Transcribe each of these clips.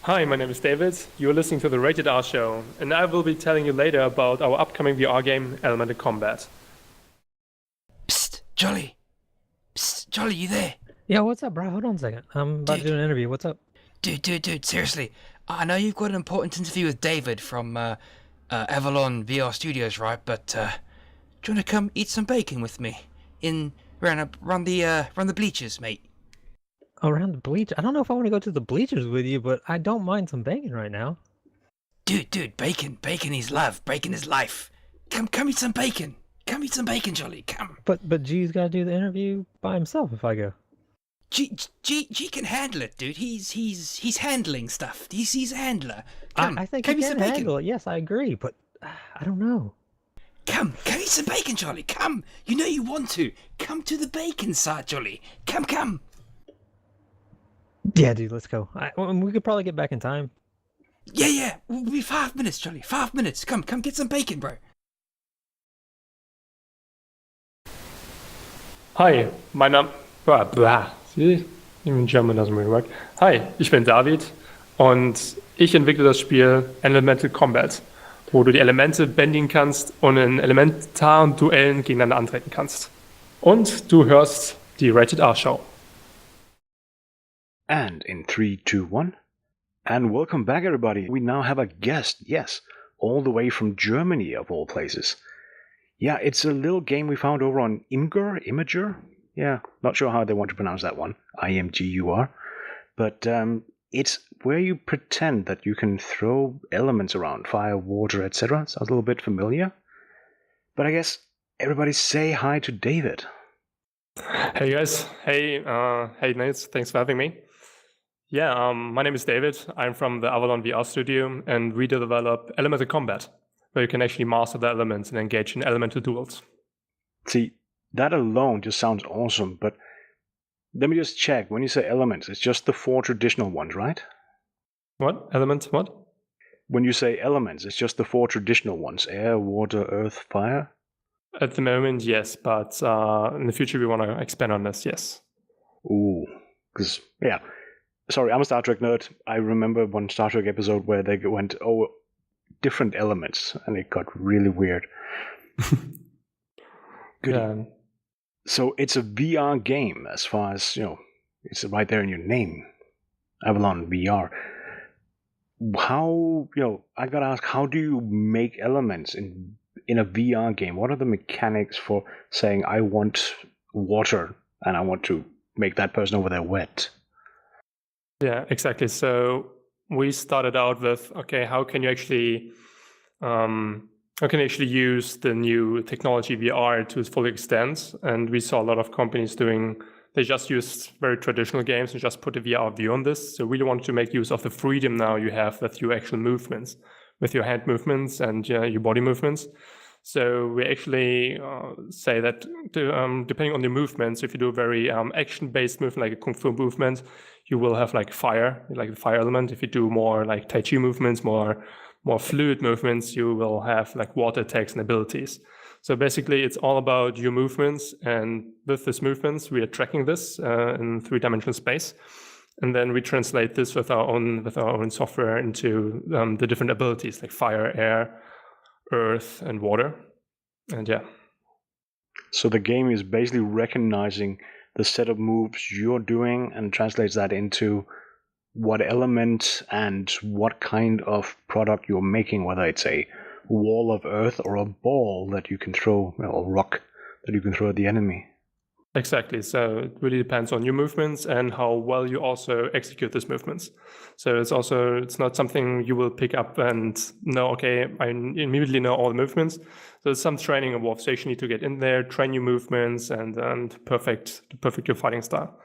Hi, my name is David. You're listening to the Rated R Show, and I will be telling you later about our upcoming VR game, Elemental Combat. Psst, Jolly. Psst, Jolly, you there? Yeah, what's up, bro? Hold on a second. I'm about to do an interview. What's up? Dude, seriously. I know you've got an important interview with David from AVRLON VR Studios, right? But do you want to come eat some bacon with me? Run the bleachers, mate. Around the bleach? I don't know if I want to go to the bleachers with you, but I don't mind some bacon right now. Dude, bacon is love. Bacon is life. Come eat some bacon. Come eat some bacon, Jolly. Come. But G's got to do the interview by himself if I go. G can handle it, dude. He's handling stuff. He's a handler. I think he can handle it. Yes, I agree, but I don't know. Come eat some bacon, Jolly. Come. You know you want to. Come to the bacon side, Jolly. Come. Yeah, dude, let's go. We could probably get back in time. Yeah. We'll be 5 minutes, Jolly. 5 minutes. Come get some bacon, bro. Hi, mein Name... See? Even German doesn't really work. Hi, ich bin David und ich entwickle das Spiel Elemental Combat, wo du die Elemente bändigen kannst und in elementaren Duellen gegeneinander antreten kannst. Und du hörst die Rated R Show. And in 3, 2, 1. And welcome back, everybody. We now have a guest, yes, all the way from Germany, of all places. Yeah, it's a little game we found over on Imager? Yeah, not sure how they want to pronounce that one. IMGUR. But it's where you pretend that you can throw elements around, fire, water, etc. Sounds a little bit familiar. But I guess everybody say hi to David. Hey guys, hey Nate, thanks for having me. Yeah, my name is David. I'm from the AVRLON VR studio, and we develop Elemental Combat, where you can actually master the elements and engage in elemental duels. See, that alone just sounds awesome, but let me just check. When you say elements, it's just the 4 traditional ones, right? What? Elements? What? When you say elements, it's just the 4 traditional ones: air, water, earth, fire? At the moment, yes, but in the future we want to expand on this, yes. Ooh, because, yeah. Sorry, I'm a Star Trek nerd. I remember one Star Trek episode where they went, different elements, and it got really weird. Good. Yeah. So it's a VR game, as far as, it's right there in your name. AVRLON VR. How, I gotta ask, how do you make elements in a VR game? What are the mechanics for saying, I want water, and I want to make that person over there wet? Yeah, exactly. So we started out with, okay, how can you actually use the new technology VR to its full extent? And we saw a lot of companies they just used very traditional games and just put a VR view on this. So we really wanted to make use of the freedom now you have with your actual movements, with your hand movements and your body movements. So we actually say that depending on the movements, if you do a very action-based movement, like a Kung Fu movement, you will have like fire, like the fire element. If you do more like Tai Chi movements, more fluid movements, you will have like water attacks and abilities. So basically, it's all about your movements, and with these movements, we are tracking this in 3-dimensional space, and then we translate this with our own software into the different abilities like fire, air, earth, and water, and yeah. So the game is basically recognizing the set of moves you're doing and translates that into what element and what kind of product you're making, whether it's a wall of earth or a ball that you can throw, a rock that you can throw at the enemy. Exactly. So it really depends on your movements and how well you also execute these movements. So it's not something you will pick up and know, okay, I immediately know all the movements. So there's some training involved. So you actually need to get in there, train your movements, and perfect your fighting style.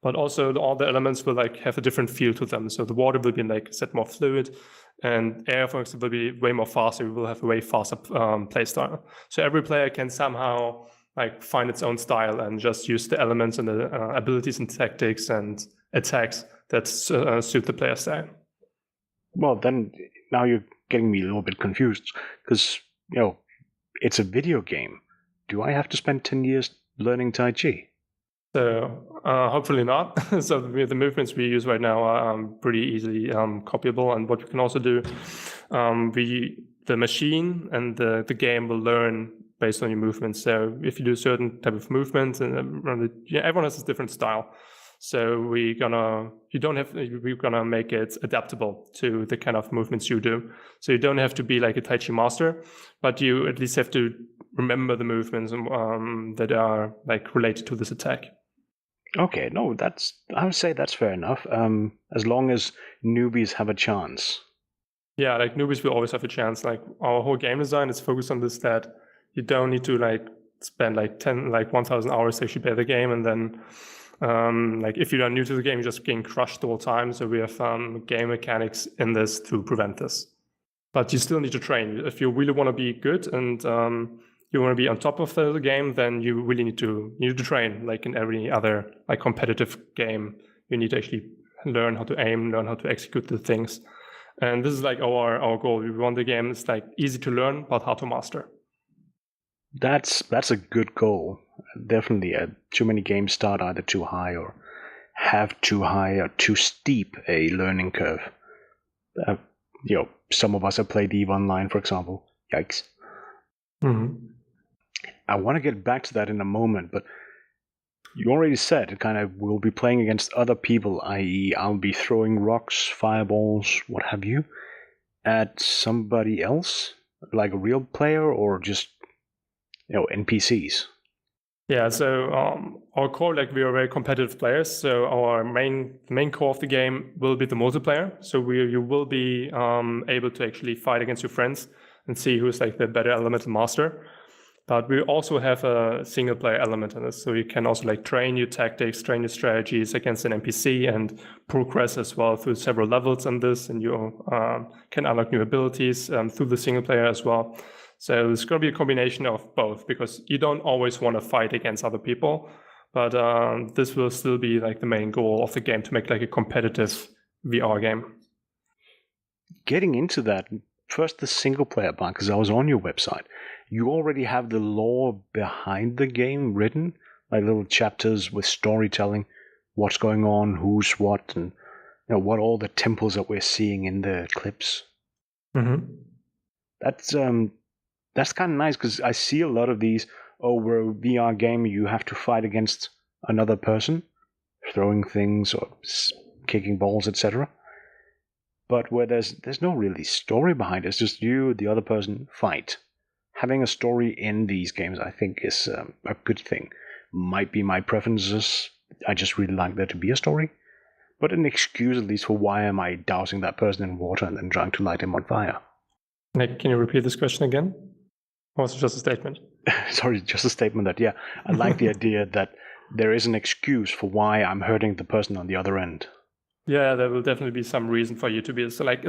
But also all the elements will like have a different feel to them. So the water will be like set more fluid, and air, for example, will be way more faster. We will have a way faster play style. So every player can somehow like find its own style and just use the elements and the abilities and tactics and attacks that suit the player style. Well, then now you're getting me a little bit confused because, it's a video game. Do I have to spend 10 years learning Tai Chi? So Hopefully not. So the movements we use right now are pretty easily copyable. And what we can also do, the machine and the game will learn based on your movements. So if you do a certain type of movement, and everyone has a different style. So we're gonna make it adaptable to the kind of movements you do. So you don't have to be like a Tai Chi master, but you at least have to remember the movements that are like related to this attack. Okay, no, I would say that's fair enough. As long as newbies have a chance. Yeah, like newbies will always have a chance. Like our whole game design is focused on this, that you don't need to like spend like 1,000 hours to actually play the game, and then like if you're new to the game, you're just getting crushed the whole time. So we have game mechanics in this to prevent this. But you still need to train. If you really want to be good and you want to be on top of the game, then you really need to train. Like in every other like competitive game, you need to actually learn how to aim, learn how to execute the things. And this is like our goal. We want the game is like easy to learn, but hard to master. That's a good goal. Definitely, too many games start either too high or have too high or too steep a learning curve. Some of us have played EVE Online, for example. Yikes. Mm-hmm. I want to get back to that in a moment, but you already said it kind of will be playing against other people, i.e. I'll be throwing rocks, fireballs, what have you, at somebody else, like a real player, or just NPCs. Yeah, so our core, like we are very competitive players, so our main core of the game will be the multiplayer. So you will be able to actually fight against your friends and see who's like the better elemental master. But we also have a single player element in this, so you can also like train your tactics, train your strategies against an NPC, and progress as well through several levels in this, and you can unlock new abilities through the single player as well. So it's going to be a combination of both, because you don't always want to fight against other people, but this will still be like the main goal of the game, to make like a competitive VR game. Getting into that, first the single player part, because I was on your website. You already have the lore behind the game written, like little chapters with storytelling, what's going on, who's what, and what all the temples that we're seeing in the clips. Mm-hmm. That's kind of nice, because I see a lot of these, we're a VR game, you have to fight against another person, throwing things or kicking balls, etc. But where there's no really story behind it, it's just you, the other person, fight. Having a story in these games, I think, is a good thing. Might be my preferences, I just really like there to be a story, but an excuse at least for why am I dousing that person in water and then trying to light him on fire. Nick, can you repeat this question again? Or was it just a statement? Sorry, just a statement that, yeah, I like the idea that there is an excuse for why I'm hurting the person on the other end. Yeah, there will definitely be some reason for you to be. So like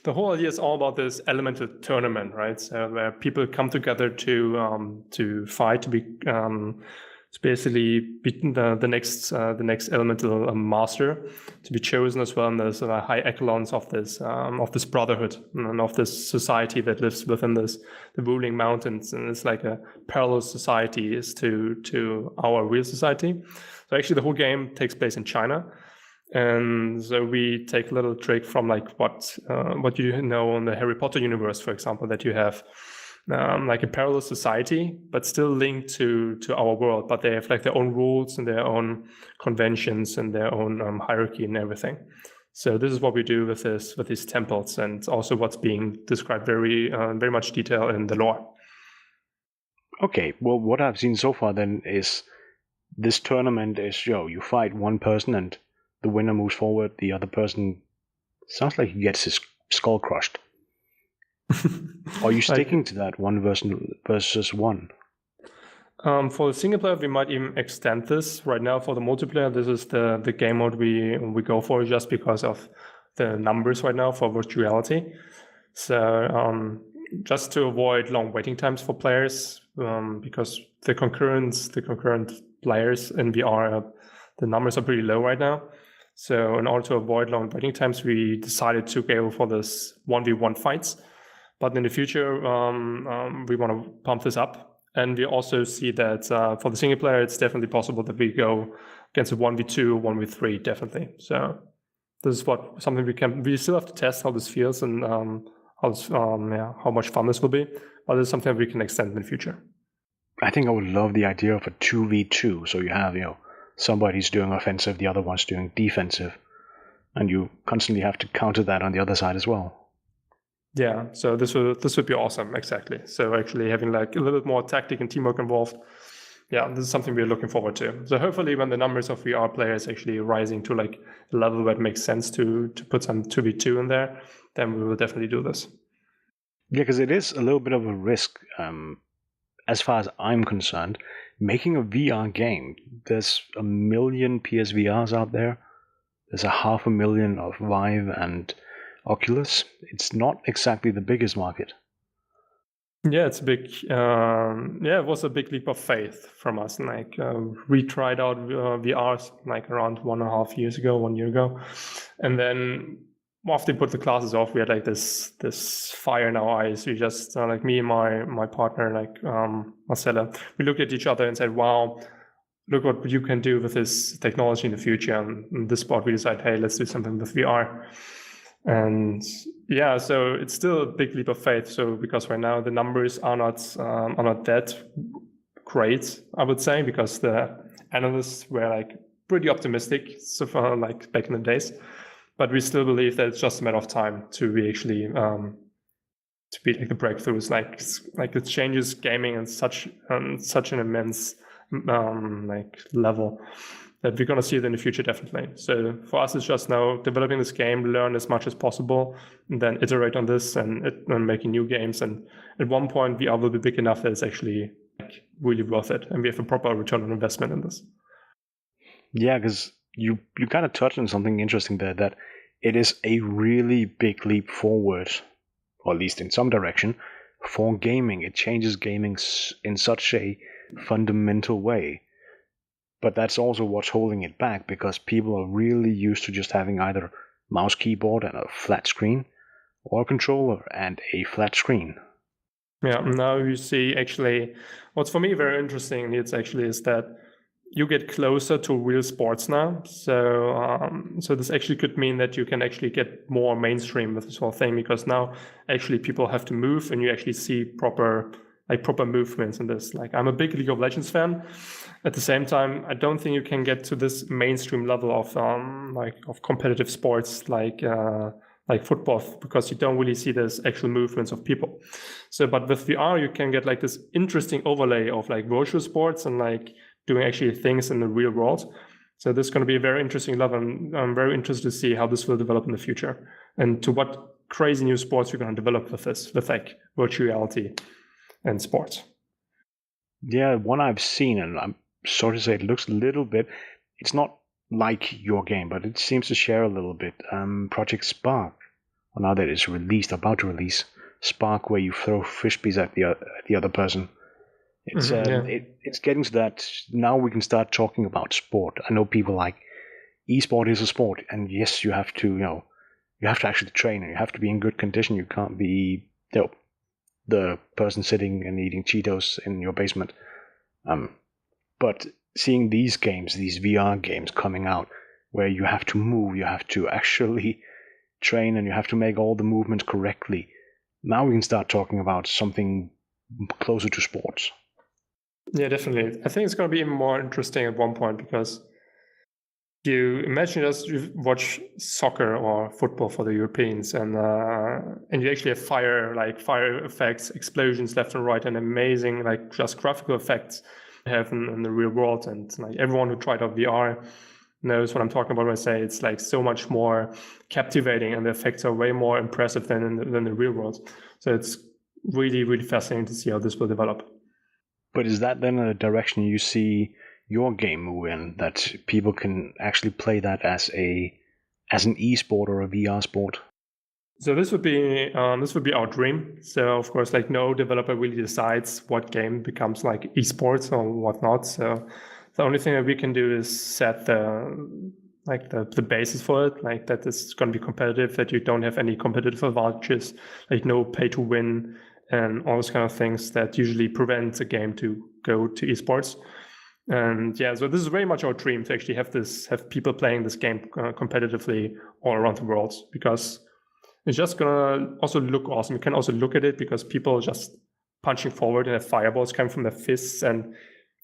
the whole idea is all about this elemental tournament, right? So where people come together to fight, to be to basically beat the next elemental master, to be chosen as well in the sort of high echelons of this brotherhood and of this society that lives within the ruling mountains. And it's like a parallel society is to our real society. So actually the whole game takes place in China. And so we take a little trick from like what you know in the Harry Potter universe, for example, that you have like a parallel society, but still linked to our world. But they have like their own rules and their own conventions and their own hierarchy and everything. So this is what we do with these temples, and also what's being described very much detail in the lore. Okay, well, what I've seen so far then is this tournament is you fight one person and the winner moves forward, the other person sounds like he gets his skull crushed. Are you sticking to that one versus one? For the single player, we might even extend this. Right now, for the multiplayer, this is the game mode we go for, just because of the numbers right now for virtual reality. So just to avoid long waiting times for players, because the concurrent players in VR, the numbers are pretty low right now. So in order to avoid long waiting times, we decided to go for this 1v1 fights. But in the future, we want to pump this up. And we also see that for the single player, it's definitely possible that we go against a 1v2, 1v3, definitely. So this is something we still have to test how this feels and how much fun this will be. But it's something we can extend in the future. I think I would love the idea of a 2v2. So you have, somebody's doing offensive, the other one's doing defensive, and you constantly have to counter that on the other side as well. Yeah, so this would be awesome, exactly. So actually having like a little bit more tactic and teamwork involved. Yeah, this is something we're looking forward to. So hopefully when the numbers of VR players actually rising to like a level where it makes sense to put some 2v2 in there, then we will definitely do this. Yeah, because it is a little bit of a risk. As far as I'm concerned, making a VR game, there's 1 million PSVRs out there. There's 500,000 of Vive and Oculus. It's not exactly the biggest market. Yeah, it's a big. It was a big leap of faith from us. Like we tried out VR like around 1.5 years ago, 1 year ago, and then after we put the classes off, we had like this fire in our eyes. We just like me and my partner, like Marcella, we looked at each other and said, "Wow, look what you can do with this technology in the future." And in this spot, we decided, "Hey, let's do something with VR." And yeah, so it's still a big leap of faith. So because right now the numbers are not that great, I would say, because the analysts were like pretty optimistic so far, like back in the days. But we still believe that it's just a matter of time to be actually to be like the breakthroughs. Like it changes gaming in such an immense like level that we're going to see it in the future, definitely. So for us, it's just now developing this game, learn as much as possible, and then iterate on this and making new games. And at one point, VR will be big enough that it's actually like really worth it, and we have a proper return on investment in this. Yeah, because you kind of touched on something interesting there, that it is a really big leap forward, or at least in some direction, for gaming. It changes gaming in such a fundamental way. But that's also what's holding it back, because people are really used to just having either mouse, keyboard, and a flat screen, or a controller and a flat screen. Yeah, now you see actually, what's for me very interesting is that you get closer to real sports now. So this actually could mean that you can actually get more mainstream with this whole thing, because now actually people have to move and you actually see proper movements in this. Like I'm a big League of Legends fan. At the same time, I don't think you can get to this mainstream level of competitive sports like football, because you don't really see this actual movements of people. So, but with VR, you can get like this interesting overlay of like virtual sports and like doing actually things in the real world. So this is going to be a very interesting level. And I'm very interested to see how this will develop in the future and to what crazy new sports we're going to develop with this, with like virtual reality and sports. Yeah, one I've seen, and I'm sorry to say it looks a little bit, it's not like your game, but it seems to share a little bit. Project Spark, well, now that it's about to release, Spark, where you throw frisbees at the other person. It's it's getting to that. Now we can start talking about sport. I know people like esport is a sport, and yes, you have to actually train, and you have to be in good condition. You can't be the person sitting and eating Cheetos in your basement. But seeing these games, these VR games coming out, where you have to move, you have to actually train, and you have to make all the movements correctly, now we can start talking about something closer to sports. Yeah, definitely. I think it's going to be even more interesting at one point, because you imagine you watch soccer or football for the Europeans, and you actually have fire effects, explosions left and right, and amazing just graphical effects have in the real world. And like everyone who tried out VR knows what I'm talking about when I say it's like so much more captivating, and the effects are way more impressive than in the real world. So it's really, really fascinating to see how this will develop. But is that then a direction you see your game move in, that people can actually play that as an e-sport or a VR sport? So this would be our dream. So of course, like no developer really decides what game becomes like esports or whatnot. So the only thing that we can do is set the basis for it, like that it's going to be competitive, that you don't have any competitive advantages, like no pay to win and all those kind of things that usually prevent a game to go to esports. And yeah, so this is very much our dream to actually have people playing this game competitively all around the world, because it's just gonna also look awesome. You can also look at it because people are just punching forward and have fireballs coming from their fists, and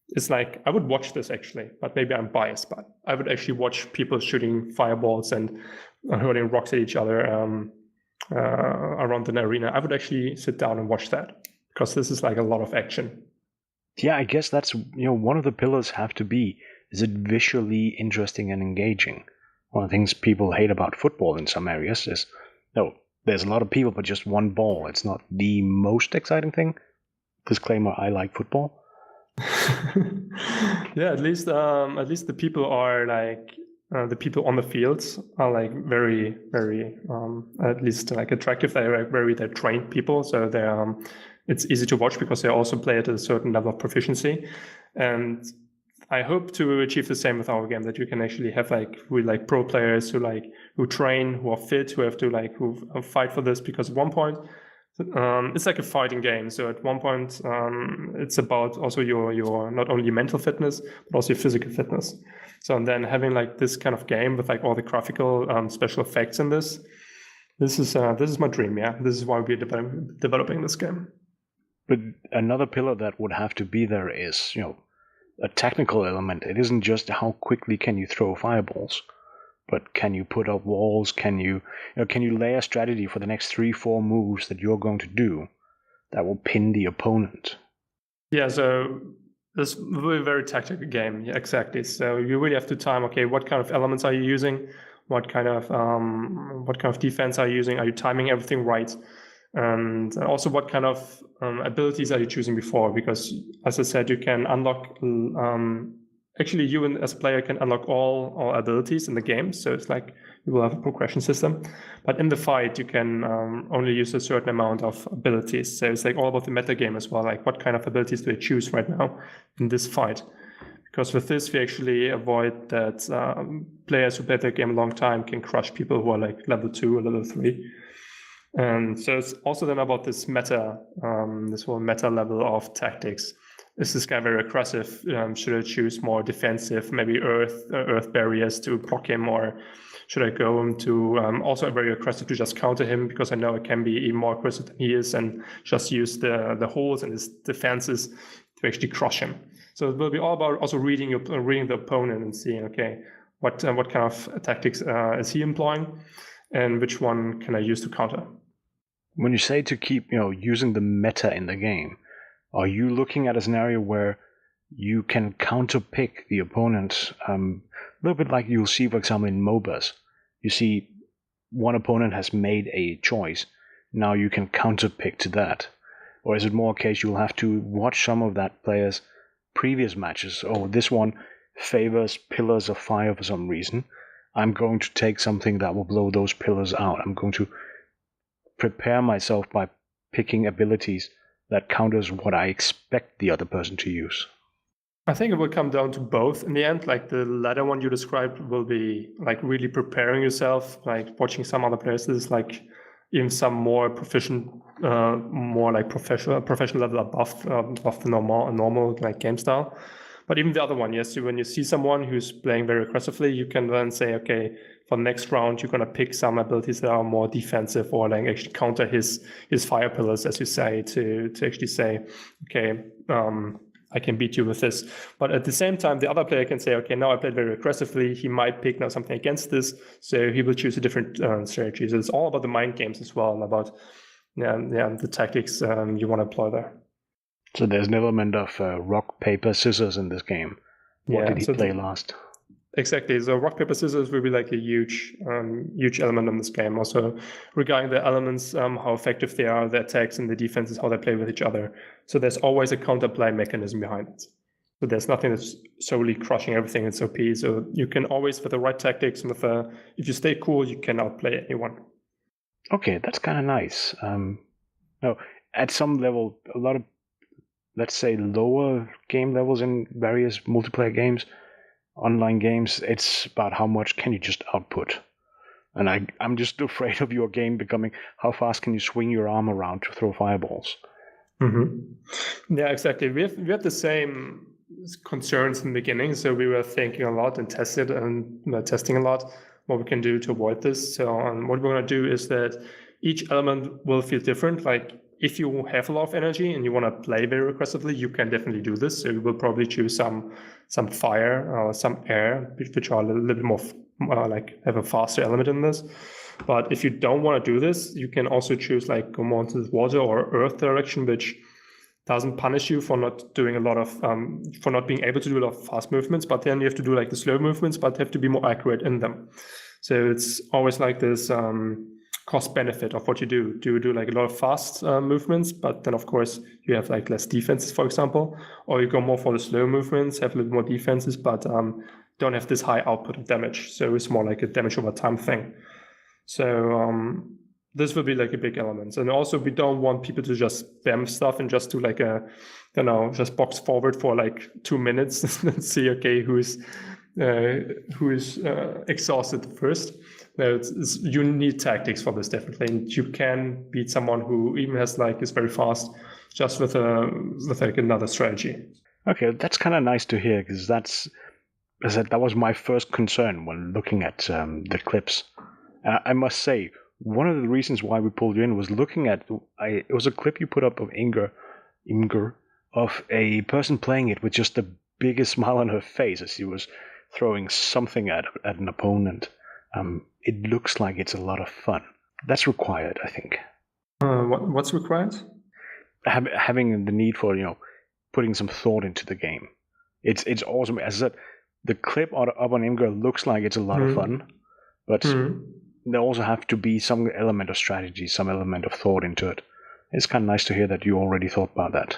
it's like, I would watch this actually, but maybe I'm biased, but I would actually watch people shooting fireballs and hurling rocks at each other around an arena. I would actually sit down and watch that, because this is like a lot of action. Yeah, I guess that's, one of the pillars have to be, is it visually interesting and engaging? One of the things people hate about football in some areas is, there's a lot of people, but just one ball. It's not the most exciting thing. Disclaimer, I like football. Yeah, at least the people are like, the people on the fields are like very, very, at least like attractive. They're they're trained people, so they're it's easy to watch because they also play at a certain level of proficiency. And I hope to achieve the same with our game, that you can actually have like pro players who train, who are fit, who fight for this, because at one point it's like a fighting game. So at one point it's about also your not only mental fitness but also your physical fitness. So and then having like this kind of game with like all the graphical special effects in this is my dream. Yeah, this is why we're developing this game. But another pillar that would have to be there is, a technical element. It isn't just how quickly can you throw fireballs, but can you put up walls? Can you lay a strategy for the next 3-4 moves that you're going to do that will pin the opponent? Yeah, so this will be a very tactical game. Yeah, exactly. So you really have to time, okay, what kind of elements are you using? What kind of defense are you using? Are you timing everything right? And also, what kind of abilities are you choosing before? Because, as I said, you can unlock. Actually, you as a player can unlock all abilities in the game. So it's like you will have a progression system. But in the fight, you can only use a certain amount of abilities. So it's like all about the meta game as well. Like, what kind of abilities do I choose right now in this fight? Because with this, we actually avoid that players who play the game a long time can crush people who are like level 2 or level 3. And so it's also then about this meta, this whole meta level of tactics. Is this guy very aggressive? Should I choose more defensive, maybe earth barriers to block him, or should I go into also very aggressive to just counter him, because I know I can be even more aggressive than he is, and just use the holes and his defenses to actually crush him. So it will be all about also reading the opponent and seeing, okay, what kind of tactics is he employing, and which one can I use to counter. When you say to keep, using the meta in the game, are you looking at a scenario where you can counterpick the opponent? A little bit like you'll see, for example, in MOBAs. You see one opponent has made a choice. Now you can counterpick to that. Or is it more a case you'll have to watch some of that player's previous matches? Oh, this one favors pillars of fire for some reason. I'm going to take something that will blow those pillars out. I'm going to prepare myself by picking abilities that counters what I expect the other person to use. I think it will come down to both in the end. Like the latter one you described will be like really preparing yourself, like watching some other players. This is like even some more proficient, more like professional level above the normal like game style. But even the other one, yes, when you see someone who's playing very aggressively, you can then say, okay, for the next round, you're going to pick some abilities that are more defensive, or like actually counter his fire pillars, as you say, to actually say, okay, I can beat you with this. But at the same time, the other player can say, okay, now I played very aggressively. He might pick now something against this, so he will choose a different strategy. So it's all about the mind games as well, and about the tactics you want to employ there. So there's an element of rock, paper, scissors in this game. What did he play last? Exactly. So rock, paper, scissors will be like a huge element in this game. Also regarding the elements, how effective they are, the attacks and the defenses, how they play with each other. So there's always a counterplay mechanism behind it. So there's nothing that's solely crushing everything in OP. So you can always, with the right tactics and if you stay cool, you can outplay anyone. Okay, that's kind of nice. No, at some level, a lot of, let's say, lower game levels in various multiplayer games, online games, it's about how much can you just output. And I'm just afraid of your game becoming how fast can you swing your arm around to throw fireballs. Mm-hmm. Yeah, exactly. We have the same concerns in the beginning. So we were thinking a lot and testing a lot what we can do to avoid this. So what we're going to do is that each element will feel different. Like if you have a lot of energy and you want to play very aggressively, you can definitely do this. So you will probably choose some fire or some air, which are a little bit more like have a faster element in this. But if you don't want to do this, you can also choose like go more into the water or earth direction, which doesn't punish you for not doing a lot of for not being able to do a lot of fast movements, but then you have to do like the slow movements, but have to be more accurate in them. So it's always like this cost benefit of what you do. Do you do like a lot of fast movements, but then of course you have like less defenses, for example, or you go more for the slow movements, have a little more defenses, but don't have this high output of damage. So it's more like a damage over time thing. So this will be like a big element. And also we don't want people to just spam stuff and just do like just box forward for like 2 minutes and see, okay, who is exhausted first. No, you need tactics for this definitely. And you can beat someone who even is very fast just with like another strategy. Okay, that's kind of nice to hear, because that was my first concern when looking at the clips. I must say, one of the reasons why we pulled you in was looking at it was a clip you put up of Imgur, of a person playing it with just the biggest smile on her face as she was throwing something at an opponent. It looks like it's a lot of fun. That's required, I think. What's required? Having the need for putting some thought into the game. It's awesome. As I said, the clip up on Imgur looks like it's a lot of fun, but there also have to be some element of strategy, some element of thought into it. It's kind of nice to hear that you already thought about that.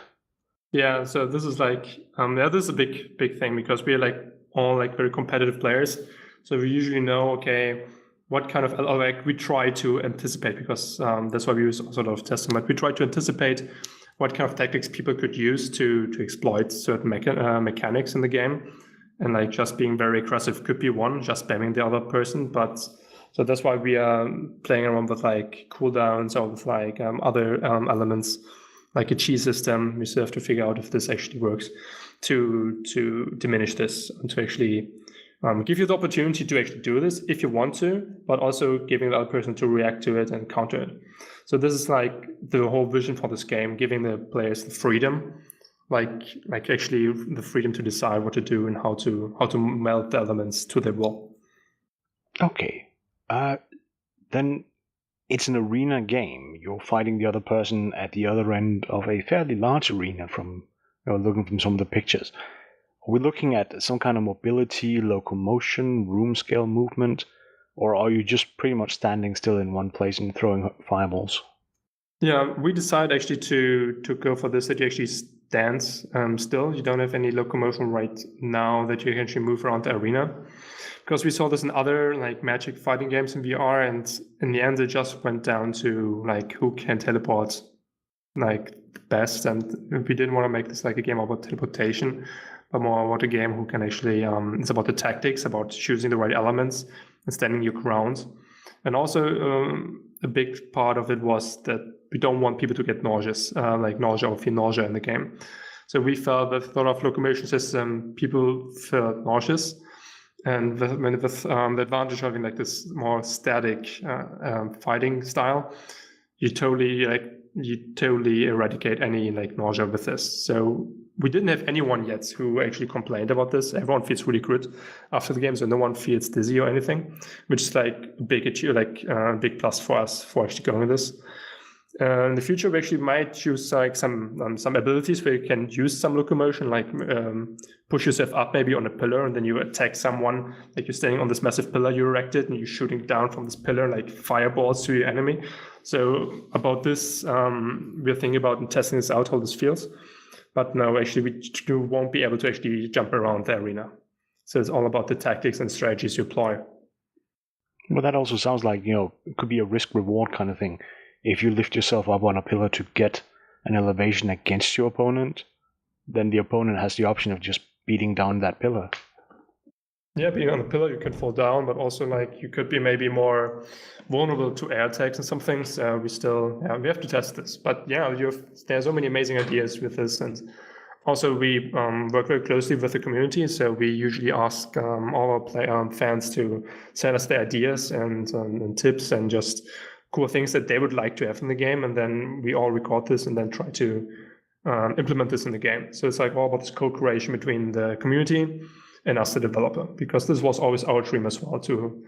Yeah, so this is like this is a big thing, because we're like all like very competitive players. So we usually know, okay, what kind of we try to anticipate, because that's why we use sort of testing. But we try to anticipate what kind of tactics people could use to exploit certain mechanics in the game, and like just being very aggressive could be one, just spamming the other person. But so that's why we are playing around with like cooldowns or with like other elements, like a chi system. We still have to figure out if this actually works to diminish this and to actually give you the opportunity to actually do this if you want to, but also giving the other person to react to it and counter it. So this is like the whole vision for this game, giving the players the freedom, like actually the freedom to decide what to do and how to meld the elements to their will. Okay. Then it's an arena game. You're fighting the other person at the other end of a fairly large arena from looking from some of the pictures. Are we looking at some kind of mobility, locomotion, room scale movement, or are you just pretty much standing still in one place and throwing fireballs? Yeah, we decided actually to go for this, that you actually stand still. You don't have any locomotion right now that you can actually move around the arena. Because we saw this in other like Magic fighting games in VR, and in the end it just went down to like who can teleport like best. And we didn't want to make this like a game about teleportation, but more about a game who can actually it's about the tactics, about choosing the right elements and standing your ground. And also a big part of it was that we don't want people to get nauseous, like nausea or feel nausea in the game. So we felt that with a lot of locomotion system, people felt nauseous. And with the advantage of having like this more static fighting style, you totally eradicate any like nausea with this. So we didn't have anyone yet who actually complained about this. Everyone feels really good after the game, so no one feels dizzy or anything, which is like a big plus for us for actually going with this. In the future, we actually might choose like some abilities where you can use some locomotion, like push yourself up maybe on a pillar, and then you attack someone. Like you're standing on this massive pillar you erected, and you're shooting down from this pillar like fireballs to your enemy. So about this, we're thinking about and testing this out, how this feels. But no, actually, we won't be able to actually jump around the arena. So it's all about the tactics and strategies you apply. Well, that also sounds like it could be a risk-reward kind of thing. If you lift yourself up on a pillar to get an elevation against your opponent, then the opponent has the option of just beating down that pillar. Yeah, being on a pillar, you can fall down, but also like you could be maybe more vulnerable to air attacks and some things. We have to test this. But yeah, there's so many amazing ideas with this, and Also, we work very closely with the community, so we usually ask all our fans to send us their ideas and tips and just cool things that they would like to have in the game, and then we all record this and then try to implement this in the game. So it's like all about this co-creation between the community and us, the developer, because this was always our dream as well, to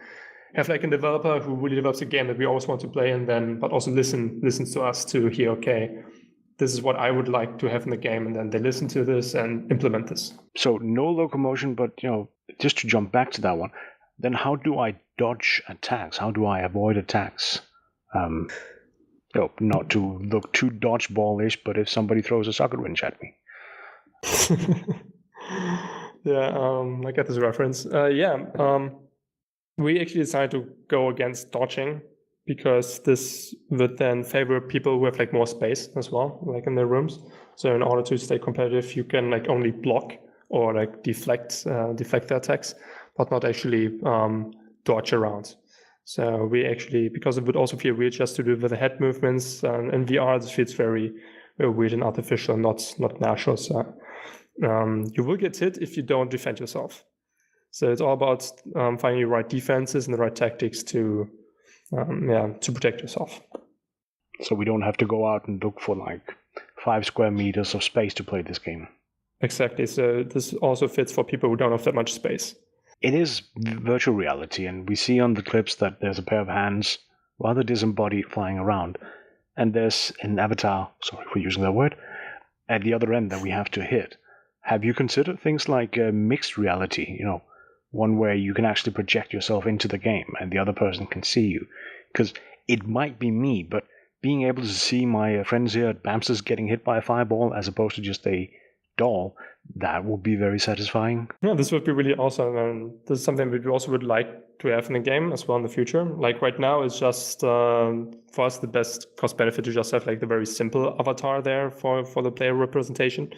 have like a developer who really develops a game that we always want to play, and then but also listens to us to hear, okay, this is what I would like to have in the game, and then they listen to this and implement this. So no locomotion, but just to jump back to that one, then how do I dodge attacks? How do I avoid attacks? Not to look too dodgeball-ish, but if somebody throws a socket wrench at me. Yeah, I get this reference. We actually decided to go against dodging because this would then favor people who have like more space as well, like in their rooms. So in order to stay competitive, you can like only block or like deflect the attacks, but not actually dodge around. So we actually, because it would also feel weird just to do with the head movements, in VR this feels very, very weird and artificial, not natural. So you will get hit if you don't defend yourself. So it's all about finding the right defenses and the right tactics to protect yourself. So we don't have to go out and look for like 5 square meters of space to play this game. Exactly. So this also fits for people who don't have that much space. It is virtual reality, and we see on the clips that there's a pair of hands, rather disembodied, flying around. And there's an avatar, sorry for using that word, at the other end that we have to hit. Have you considered things like mixed reality, one where you can actually project yourself into the game and the other person can see you? Because it might be me, but being able to see my friends here at Bamster's getting hit by a fireball as opposed to just a doll, that would be very satisfying. Yeah, this would be really awesome, and this is something we also would like to have in the game as well in the future. Like right now, it's just for us the best cost benefit to just have like the very simple avatar there for the player representation.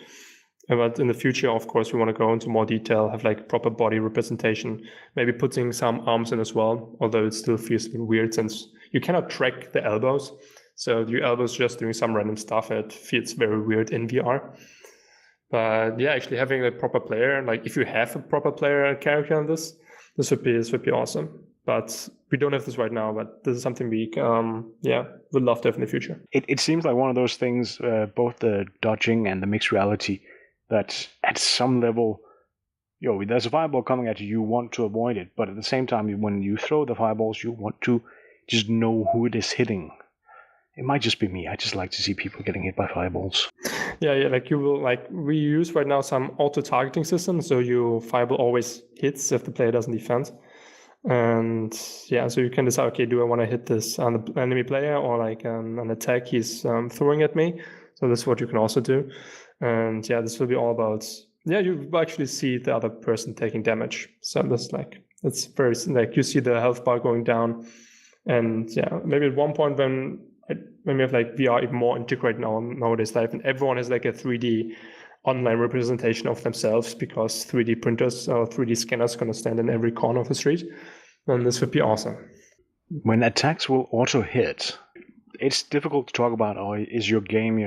But in the future, of course, we want to go into more detail, have like proper body representation, maybe putting some arms in as well, although it still feels weird since you cannot track the elbows. So your elbows just doing some random stuff, it feels very weird in VR. But yeah, actually having a proper player, like if you have a proper player character in this would be awesome. But we don't have this right now, but this is something we would love to have in the future. It seems like one of those things, both the dodging and the mixed reality, that at some level, there's a fireball coming at you, you want to avoid it, but at the same time, when you throw the fireballs, you want to just know who it is hitting. It might just be me. I just like to see people getting hit by fireballs. Yeah, like you will, like we use right now some auto-targeting system, so your fireball always hits if the player doesn't defend. And yeah, so you can decide, okay, do I want to hit this on the enemy player or like an attack he's throwing at me? So this is what you can also do. And yeah, this will be all about, you actually see the other person taking damage. So this it's very, like you see the health bar going down. And yeah, maybe at one point when we have like VR even more integrated nowadays life, and everyone has like a 3D online representation of themselves because 3D printers or 3D scanners going to stand in every corner of the street. And this would be awesome. When attacks will auto hit, it's difficult to talk about, is your game,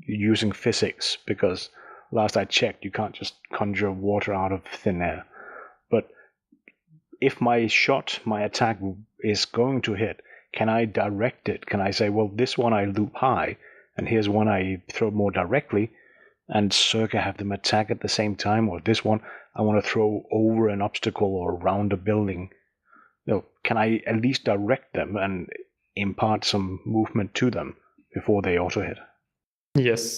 using physics? Because last I checked, you can't just conjure water out of thin air. But if my attack is going to hit, can I direct it? Can I say, well, this one I loop high, and here's one I throw more directly, and circa have them attack at the same time? Or this one I want to throw over an obstacle or around a building. Can I at least direct them and impart some movement to them before they auto hit? Yes.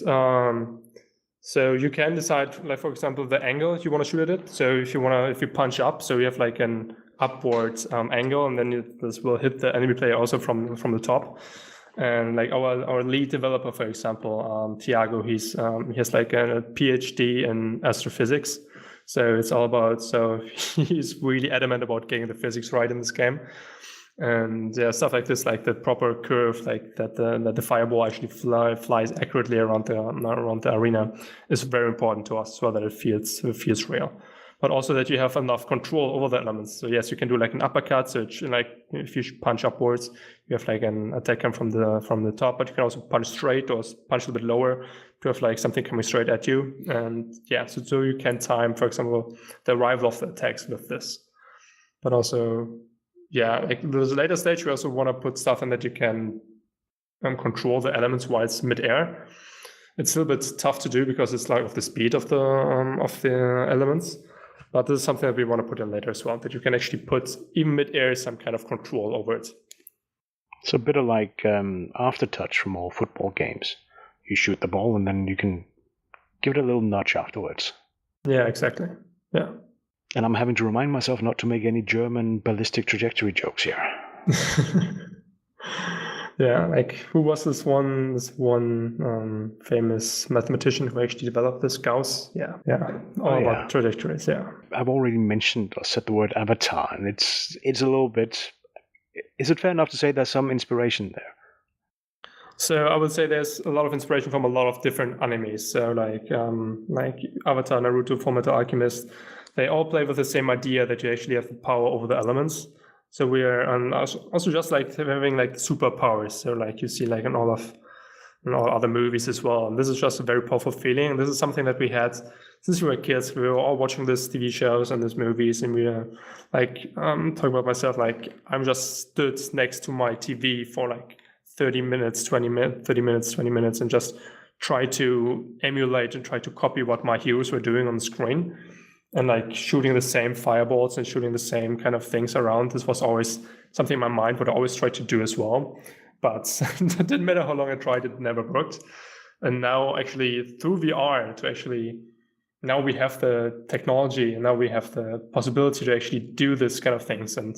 So you can decide, like for example, the angle you want to shoot at it. So if you punch up, so you have like an upward angle, and then this will hit the enemy player also from the top. And like our lead developer, for example, Thiago, he has like a PhD in astrophysics. So it's all about, he's really adamant about getting the physics right in this game. And stuff like this, like the proper curve, like that the fireball actually flies accurately around the arena, is very important to us as well, that it feels real. but also that you have enough control over the elements. So yes, you can do like an uppercut. So like if you punch upwards, you have like an attack come from the top, but you can also punch straight or punch a little bit lower to have like something coming straight at you. And yeah, so you can time, for example, the arrival of the attacks with this. But also, yeah, like there's a later stage we also want to put stuff in that you can control the elements while it's midair. It's a little bit tough to do because it's like of the speed of the elements. But this is something that we want to put in later as well, that you can actually put, even mid-air, some kind of control over it. It's a bit of like aftertouch from all football games. You shoot the ball and then you can give it a little nudge afterwards. Yeah, exactly. Yeah. And I'm having to remind myself not to make any German ballistic trajectory jokes here. Yeah, like who was this one famous mathematician who actually developed this? Gauss? Yeah. All about trajectories, yeah. I've already mentioned or said the word avatar, and it's a little bit... Is it fair enough to say there's some inspiration there? So I would say there's a lot of inspiration from a lot of different animes. So like Avatar, Naruto, Fullmetal Alchemist, they all play with the same idea that you actually have the power over the elements. So we are also just like having like superpowers. So like you see like in all other movies as well. And this is just a very powerful feeling. And this is something that we had since we were kids. We were all watching these TV shows and these movies, and we were like talking about myself. Like I'm just stood next to my TV for like 30 minutes, 20 minutes, and just try to emulate and try to copy what my heroes were doing on the screen. And like shooting the same fireballs and shooting the same kind of things around. This was always something in my mind would always try to do as well. But it didn't matter how long I tried, it never worked. And now actually through VR now we have the technology and now we have the possibility to actually do this kind of things. And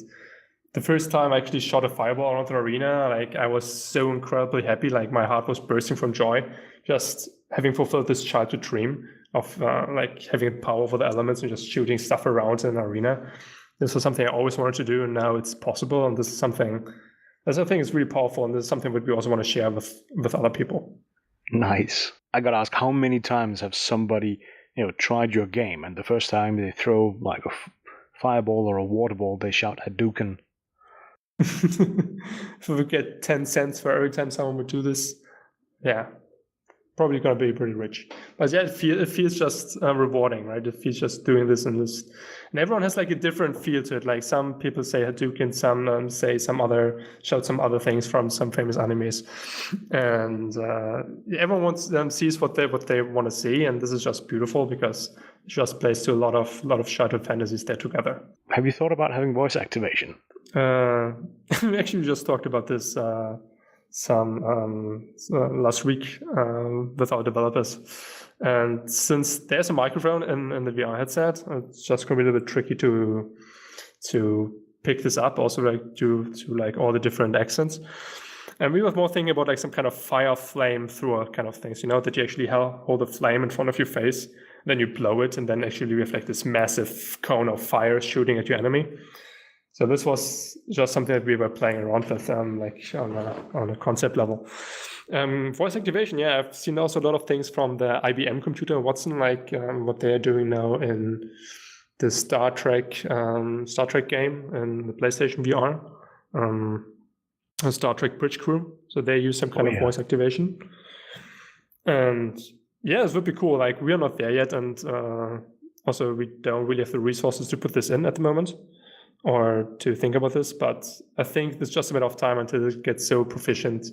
the first time I actually shot a fireball around the arena, like I was so incredibly happy, like my heart was bursting from joy, just having fulfilled this childhood dream of like having power over the elements and just shooting stuff around in an arena. This was something I always wanted to do, and now it's possible. And this is something that I think is really powerful, and this is something that we also want to share with other people. Nice. I gotta ask, how many times have somebody tried your game, and the first time they throw like a fireball or a water ball, they shout Hadouken? If we get 10 cents for every time someone would do this, yeah, probably going to be pretty rich. But yeah, it feels just rewarding, right? It feels just doing this and this. And everyone has like a different feel to it. Like some people say Hadouken, some say shout some other things from some famous animes. And everyone sees what they want to see. And this is just beautiful because it just plays to a lot of childhood fantasies there together. Have you thought about having voice activation? We actually just talked about this last week with our developers, and since there's a microphone in the VR headset, it's just going to be a little bit tricky to pick this up, also like due to like all the different accents. And we were more thinking about like some kind of fire flame thrower kind of things, that you actually hold a flame in front of your face, then you blow it, and then actually you have like this massive cone of fire shooting at your enemy. So this was just something that we were playing around with, like on a concept level. Voice activation, yeah, I've seen also a lot of things from the IBM computer Watson, like what they are doing now in the Star Trek game in the PlayStation VR, Star Trek Bridge Crew. So they use some kind of voice activation, and yeah, it would be cool. Like we are not there yet, and also we don't really have the resources to put this in at the moment, or to think about this, but I think it's just a matter of time until it gets so proficient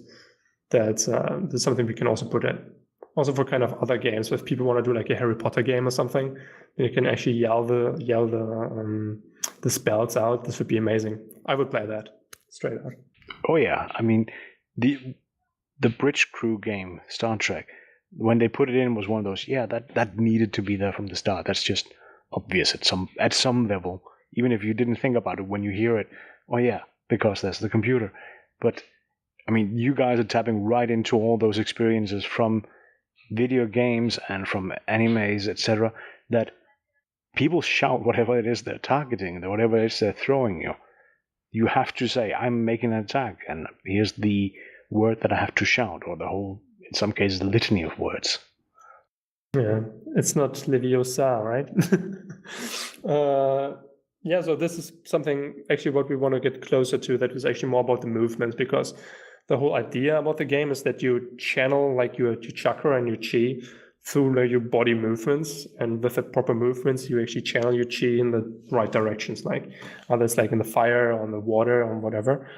that there's something we can also put in. Also for kind of other games, if people want to do like a Harry Potter game or something, you can actually yell the spells out. This would be amazing. I would play that straight out. Oh yeah, I mean the Bridge Crew game, Star Trek, when they put it in was one of those. Yeah, that needed to be there from the start. That's just obvious at some level. Even if you didn't think about it when you hear it, oh yeah, because that's the computer. But, I mean, you guys are tapping right into all those experiences from video games and from animes, etc., that people shout whatever it is they're targeting, whatever it is they're throwing you. You have to say, I'm making an attack, and here's the word that I have to shout, or the whole, in some cases, the litany of words. Yeah, it's not Leviosa, right? Yeah, so this is something actually what we want to get closer to, that is actually more about the movements, because the whole idea about the game is that you channel like your chakra and your chi through your body movements, and with the proper movements you actually channel your chi in the right directions, like others like in the fire, on the water, or whatever.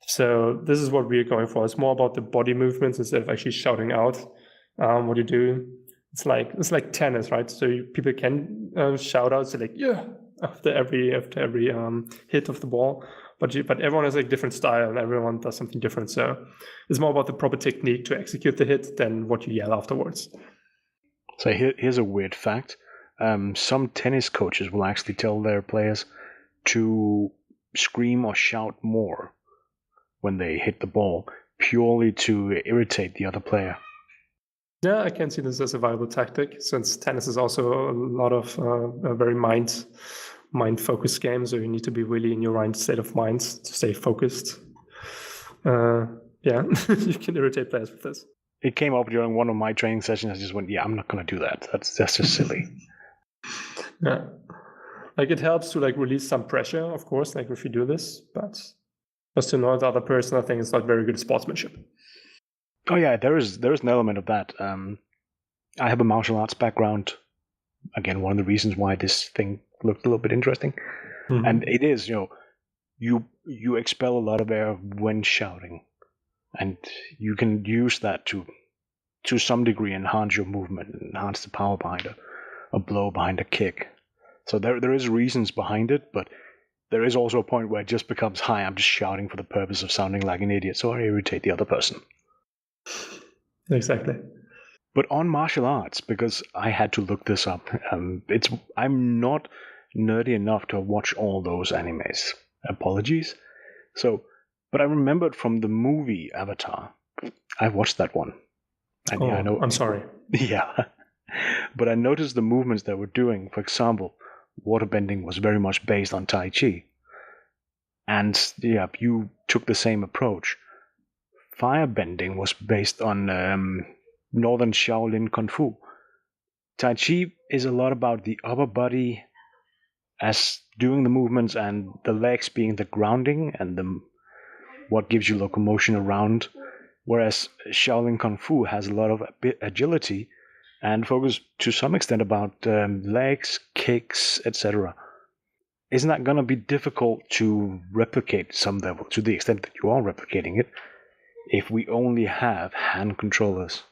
So this is what we're going for. It's more about the body movements instead of actually shouting out what you do. It's like tennis, right? So people can shout out, so like yeah, after every hit of the ball, but everyone has like different style and everyone does something different. So it's more about the proper technique to execute the hit than what you yell afterwards. So here's a weird fact. Some tennis coaches will actually tell their players to scream or shout more when they hit the ball, purely to irritate the other player. Yeah, I can see this as a viable tactic, since tennis is also a lot of a very mind-focused game, so you need to be really in your right state of mind to stay focused. Yeah, you can irritate players with this. It came up during one of my training sessions. I just went, yeah, I'm not going to do that. That's just silly. Yeah, like it helps to like release some pressure, of course, like if you do this, but just to know the other person, I think it's not very good sportsmanship. Oh yeah, there is an element of that. I have a martial arts background. Again, one of the reasons why this thing looked a little bit interesting, and it is, you expel a lot of air when shouting, and you can use that to some degree enhance your movement, enhance the power behind a blow, behind a kick. So there is reasons behind it, but there is also a point where it just becomes, hi, I'm just shouting for the purpose of sounding like an idiot, so I irritate the other person. Exactly. But on martial arts, because I had to look this up, I'm not nerdy enough to watch all those animes. Apologies. But I remembered from the movie Avatar. I watched that one. And yeah, I know. I'm sorry. Yeah. But I noticed the movements they were doing. For example, waterbending was very much based on Tai Chi. And yeah, you took the same approach. Firebending was based on Northern Shaolin Kung Fu. Tai Chi is a lot about the upper body as doing the movements, and the legs being the grounding and what gives you locomotion around. Whereas Shaolin Kung Fu has a lot of agility and focus to some extent about legs, kicks, etc. Isn't that going to be difficult to replicate some level, to the extent that you are replicating it, if we only have hand controllers?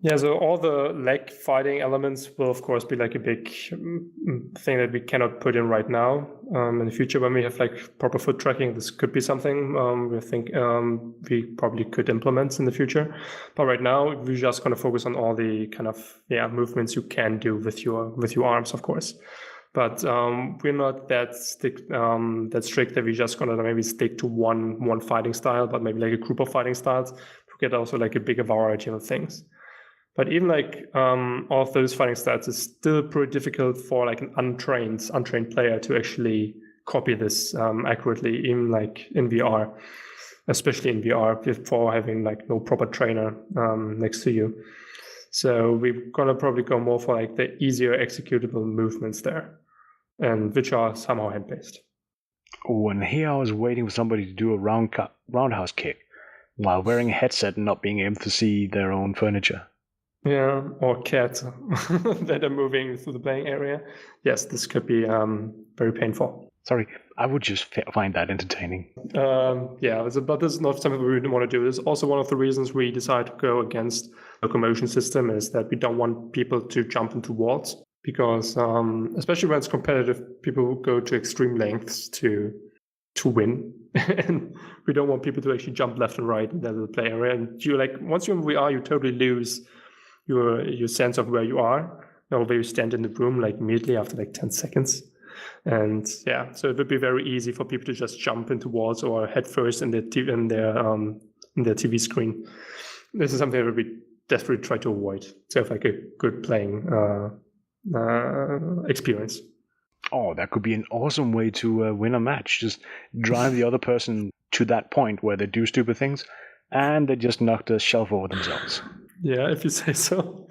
Yeah, so all the leg fighting elements will, of course, be like a big thing that we cannot put in right now. In the future, when we have like proper foot tracking, this could be something we think we probably could implement in the future. But right now, we're just going to focus on all the kind of movements you can do with your arms, of course. But we're not that strict that we're just going to maybe stick to one fighting style, but maybe like a group of fighting styles to get also like a bigger variety of things. But even like all of those fighting styles is still pretty difficult for like an untrained player to actually copy this accurately, even like in VR, especially in VR, before having like no proper trainer next to you. So we're gonna probably go more for like the easier executable movements there, and which are somehow hand-based. Oh, and here I was waiting for somebody to do a roundhouse kick while wearing a headset and not being able to see their own furniture. Yeah, or cats that are moving through the playing area. Yes, this could be very painful. Sorry, I would just find that entertaining. But this is not something we really want to do. This is also one of the reasons we decided to go against locomotion system, is that we don't want people to jump into walls, because especially when it's competitive, people go to extreme lengths to win. And we don't want people to actually jump left and right in the play area. And once you're in VR, you totally lose your sense of where you are, or where you stand in the room, like immediately after like 10 seconds. And yeah, so it would be very easy for people to just jump into walls or head first in their TV screen. This is something that we desperately try to avoid, to have like a good playing experience. Oh, that could be an awesome way to win a match. Just drive the other person to that point where they do stupid things, and they just knock the shelf over themselves. Yeah, if you say so.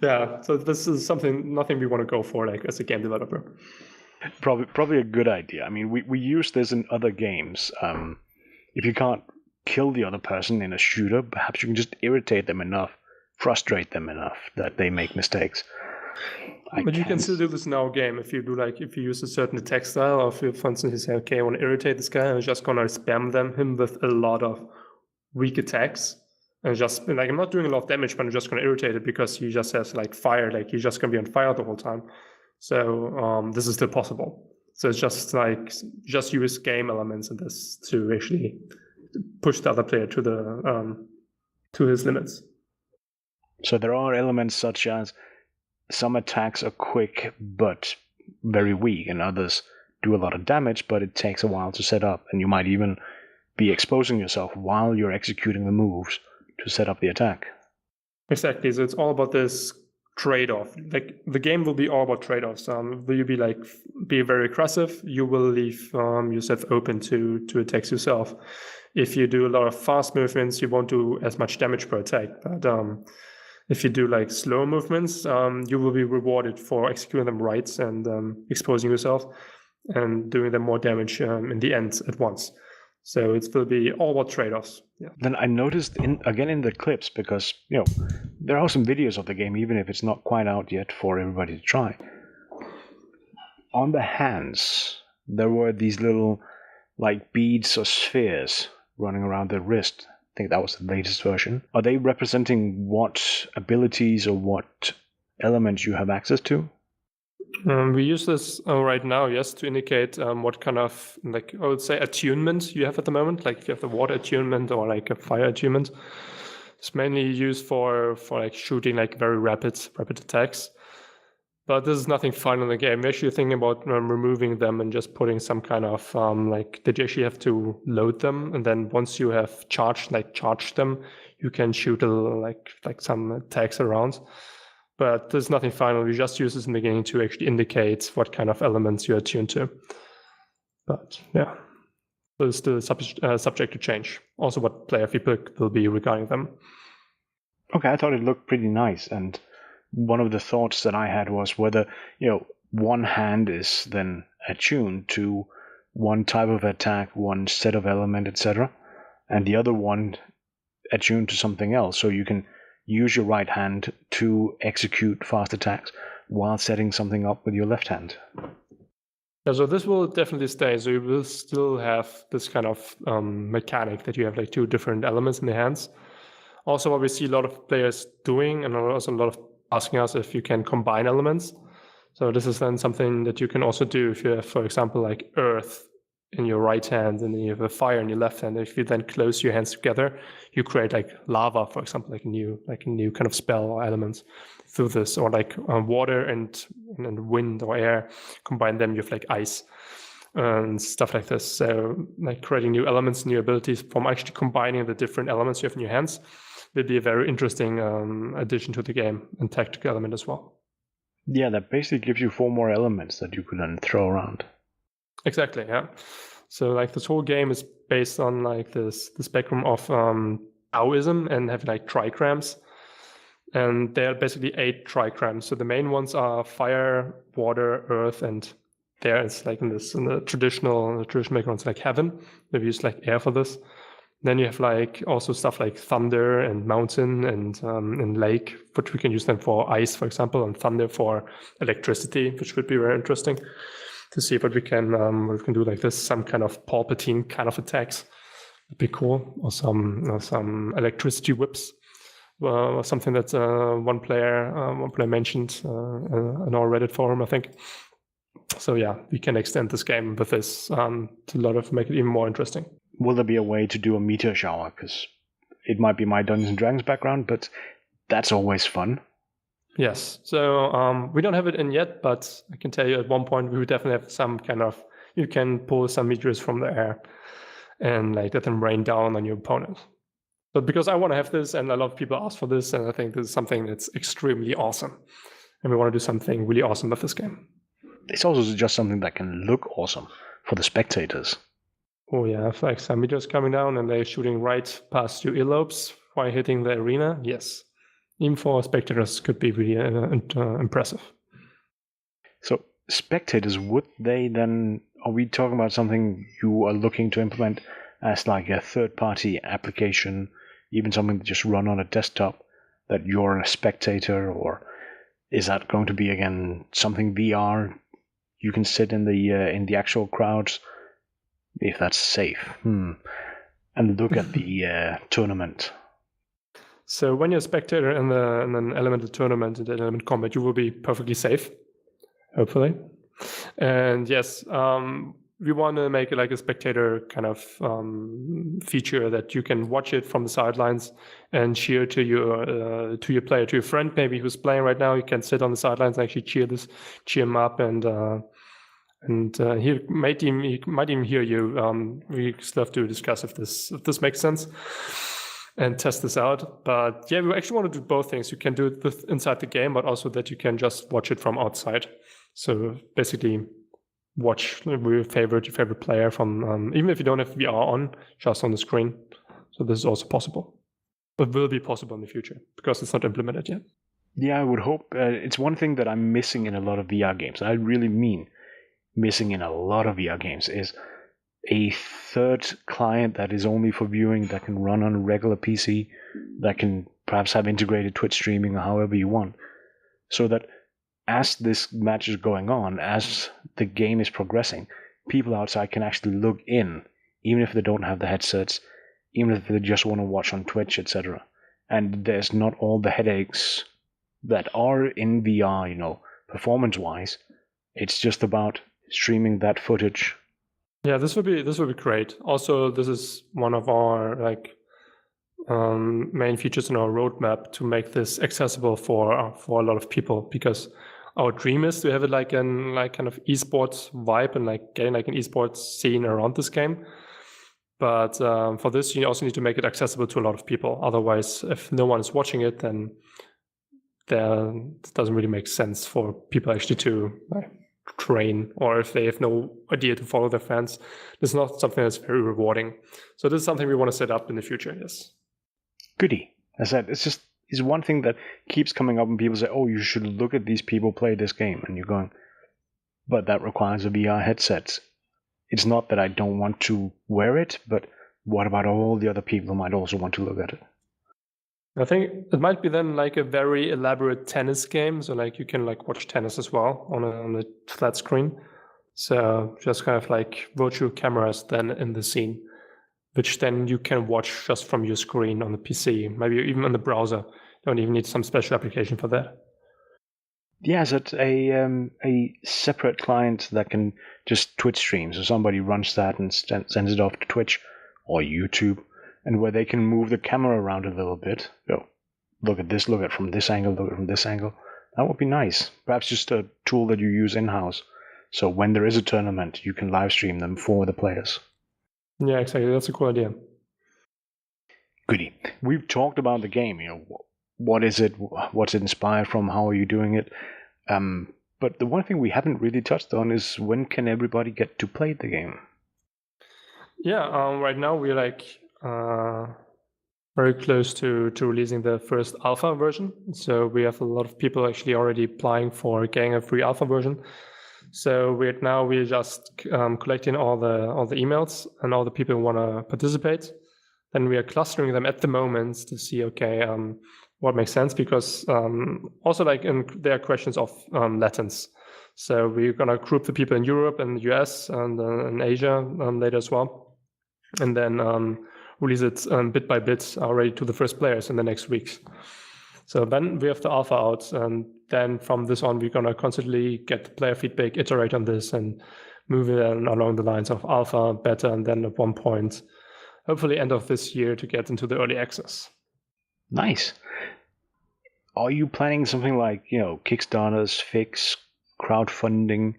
Yeah, so this is nothing we want to go for, like, as a game developer. Probably a good idea. I mean, we use this in other games. If you can't kill the other person in a shooter, perhaps you can just irritate them enough, frustrate them enough that they make mistakes. But you can still do this in our game if you use a certain attack style, or if you, for instance, you say, okay, I want to irritate this guy, I'm just gonna spam him with a lot of weak attacks, and just like, I'm not doing a lot of damage, but I'm just gonna irritate it because he just has like fire, like he's just gonna be on fire the whole time. So this is still possible. So it's just like, just use game elements in this to actually push the other player to his limits. So there are elements such as some attacks are quick but very weak, and others do a lot of damage, but it takes a while to set up, and you might even be exposing yourself while you're executing the moves to set up the attack. Exactly. So it's all about this trade-off. Like, the game will be all about trade-offs. Will you be very aggressive? You will leave yourself open to attacks yourself. If you do a lot of fast movements, you won't do as much damage per attack. But if you do like slow movements, you will be rewarded for executing them right and exposing yourself and doing them more damage in the end at once. So it will be all about trade-offs. Yeah. Then I noticed in the clips, because there are some videos of the game, even if it's not quite out yet for everybody to try. On the hands, there were these little like beads or spheres running around the wrist. I think that was the latest version. Are they representing what abilities or what elements you have access to? We use this right now, yes, to indicate what kind of, like, I would say, attunement you have at the moment. Like if you have the water attunement or like a fire attunement. It's mainly used for like shooting like very rapid attacks. But this is nothing final in the game. We're actually thinking about removing them and just putting some kind of like, that you actually have to load them, and then once you have charged them, you can shoot like some attacks around. But there's nothing final. We just use this in the beginning to actually indicate what kind of elements you are tuned to. But yeah, so it's still subject to change. Also, what player feedback will be regarding them. Okay, I thought it looked pretty nice, and one of the thoughts that I had was whether one hand is then attuned to one type of attack, one set of element, etc., and the other one attuned to something else, so you can use your right hand to execute fast attacks while setting something up with your left hand. Yeah, so this will definitely stay. So you will still have this kind of mechanic that you have like two different elements in the hands. Also, what we see a lot of players doing, and also a lot of asking us if you can combine elements. So this is then something that you can also do if you have, for example, like earth in your right hand and then you have a fire in your left hand. If you then close your hands together, you create like lava, for example, like a new kind of spell or elements through this, or like water and wind or air. Combine them, you have like ice and stuff like this. So like creating new elements, new abilities from actually combining the different elements you have in your hands will be a very interesting addition to the game, and tactical element as well. Yeah, that basically gives you 4 more elements that you could then throw around. Exactly, yeah. So like this whole game is based on like the spectrum of Taoism and having like trigrams. And there are basically 8 trigrams. So the main ones are fire, water, earth, and there it's like in the traditional backgrounds like heaven. They've used like air for this. Then you have like also stuff like thunder and mountain and lake, which we can use them for ice, for example, and thunder for electricity, which would be very interesting to see what we can do like this. Some kind of Palpatine kind of attacks would be cool, or some electricity whips, or something that one player mentioned in our Reddit forum, I think. So yeah, we can extend this game with this to make it even more interesting. Will there be a way to do a meteor shower? Because it might be my Dungeons and Dragons background, but that's always fun. Yes. So we don't have it in yet, but I can tell you at one point we would definitely have some kind of, you can pull some meteors from the air and like let them rain down on your opponent. But because I want to have this, and a lot of people ask for this, and I think this is something that's extremely awesome, and we want to do something really awesome with this game. It's also just something that can look awesome for the spectators. Oh yeah, if like some meteors coming down and they're shooting right past your earlobes while hitting the arena, yes. even for spectators, could be really impressive. So spectators, would they then, are we talking about something you are looking to implement as like a third-party application, even something that just run on a desktop, that you're a spectator, or is that going to be again something VR? You can sit in the actual crowds, if that's safe, and look at the tournament. So when you're a spectator in an elemental tournament, in the element combat, you will be perfectly safe, hopefully. And yes, we want to make it like a spectator kind of feature that you can watch it from the sidelines and cheer to your player, to your friend maybe who's playing right now. You can sit on the sidelines and actually cheer him up, and he might even hear you. We still have to discuss if this makes sense and test this out. But yeah, we actually want to do both things. You can do it inside the game, but also that you can just watch it from outside. So basically, watch your favorite player from even if you don't have VR on, just on the screen. So this is also possible. It will be possible in the future because it's not implemented yet. Yeah, I would hope. It's one thing that I'm missing in a lot of VR games. I really mean missing in a lot of VR games is a third client that is only for viewing, that can run on a regular PC, that can perhaps have integrated Twitch streaming or however you want, so that as this match is going on, as the game is progressing, people outside can actually look in, even if they don't have the headsets, even if they just want to watch on Twitch, etc. And there's not all the headaches that are in VR, performance-wise. It's just about streaming that footage. Yeah, this would be great. Also, this is one of our main features in our roadmap to make this accessible for a lot of people, because our dream is to have it like kind of esports vibe and getting an esports scene around this game. But for this, you also need to make it accessible to a lot of people. Otherwise, if no one is watching it, then it doesn't really make sense for people actually to train, or if they have no idea to follow their fans. This is not something that's very rewarding. So this is something we want to set up in the future, yes. Goody. As I said, it's one thing that keeps coming up when people say, oh, you should look at these people play this game. And you're going, but that requires a VR headset. It's not that I don't want to wear it, but what about all the other people who might also want to look at it? I think it might be then a very elaborate tennis game. So you can watch tennis as well on a flat screen. So just kind of virtual cameras then in the scene, which then you can watch just from your screen on the PC, maybe even on the browser. Don't even need some special application for that. Yeah, is it a separate client that can just Twitch stream? So somebody runs that and sends it off to Twitch or YouTube, and where they can move the camera around a little bit. Look at this, look at it from this angle, look at it from this angle. That would be nice. Perhaps just a tool that you use in-house. So when there is a tournament, you can live stream them for the players. Yeah, exactly. That's a cool idea. Goody. We've talked about the game. What is it? What's it inspired from? How are you doing it? But the one thing we haven't really touched on is, when can everybody get to play the game? Yeah, right now we're very close to releasing the first alpha version. So we have a lot of people actually already applying for getting a free alpha version. So we're just collecting all the emails and all the people who want to participate. Then we are clustering them at the moment to see, what makes sense, because also there are questions of latents. So we're going to group the people in Europe and the US and in Asia later as well. And then release it bit by bit already to the first players in the next weeks. So then we have the alpha out, and then from this on, we're going to constantly get player feedback, iterate on this, and move it along the lines of alpha, beta, and then at one point, hopefully end of this year, to get into the early access. Nice. Are you planning something like, Kickstarters, Fix, crowdfunding,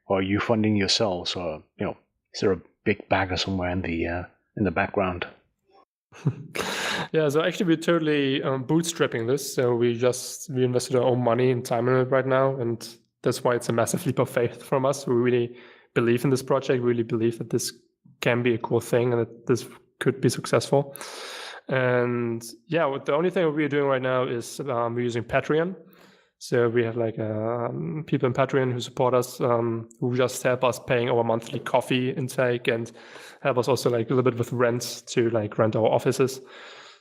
or are you funding yourselves, or, is there a big bagger somewhere in the background? Yeah, so actually we're totally bootstrapping this. So we invested our own money and time in it right now, and that's why it's a massive leap of faith from us. We really believe in this project, really believe that this can be a cool thing and that this could be successful. And yeah, the only thing we're doing right now is we're using Patreon. So we have like people in Patreon who support us, who just help us paying our monthly coffee intake and help us also like a little bit with rent to like rent our offices.